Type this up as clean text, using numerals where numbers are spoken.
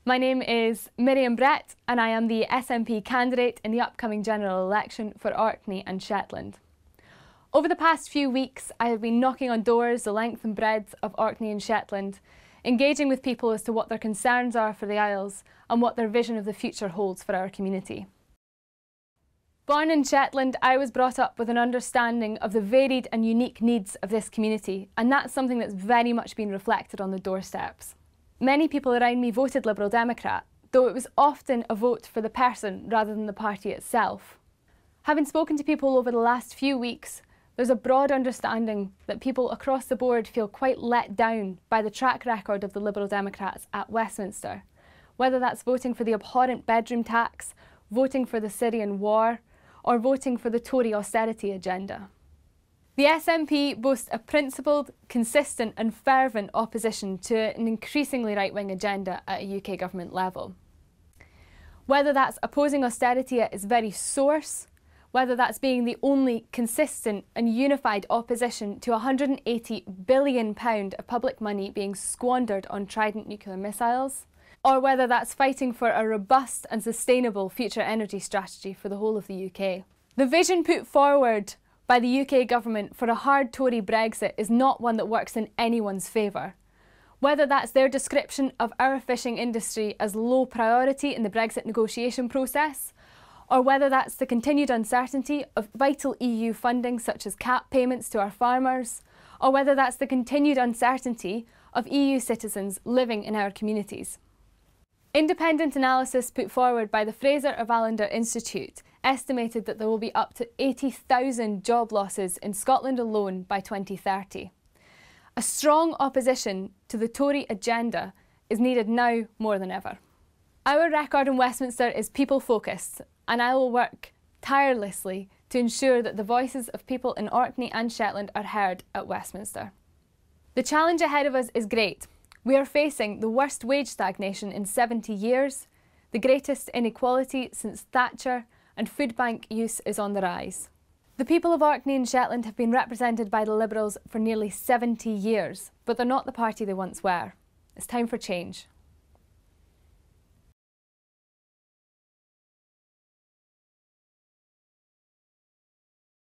My name is Miriam Brett and I am the SNP candidate in the upcoming general election for Orkney and Shetland. Over the past few weeks, I have been knocking on doors the length and breadth of Orkney and Shetland, engaging with people as to what their concerns are for the Isles and what their vision of the future holds for our community. Born in Shetland, I was brought up with an understanding of the varied and unique needs of this community, and that's something that's very much been reflected on the doorsteps. Many people around me voted Liberal Democrat, though it was often a vote for the person rather than the party itself. Having spoken to people over the last few weeks, there's a broad understanding that people across the board feel quite let down by the track record of the Liberal Democrats at Westminster, whether that's voting for the abhorrent bedroom tax, voting for the Syrian war, or voting for the Tory austerity agenda. The SNP boasts a principled, consistent and fervent opposition to an increasingly right-wing agenda at a UK government level. Whether that's opposing austerity at its very source, whether that's being the only consistent and unified opposition to £180 billion of public money being squandered on Trident nuclear missiles, or whether that's fighting for a robust and sustainable future energy strategy for the whole of the UK. The vision put forward by the UK government for a hard Tory Brexit is not one that works in anyone's favour. Whether that's their description of our fishing industry as low priority in the Brexit negotiation process, or whether that's the continued uncertainty of vital EU funding such as CAP payments to our farmers, or whether that's the continued uncertainty of EU citizens living in our communities. Independent analysis put forward by the Fraser of Allender Institute estimated that there will be up to 80,000 job losses in Scotland alone by 2030. A strong opposition to the Tory agenda is needed now more than ever. Our record in Westminster is people-focused, and I will work tirelessly to ensure that the voices of people in Orkney and Shetland are heard at Westminster. The challenge ahead of us is great. We are facing the worst wage stagnation in 70 years, the greatest inequality since Thatcher, and food bank use is on the rise. The people of Orkney and Shetland have been represented by the Liberals for nearly 70 years, but they're not the party they once were. It's time for change.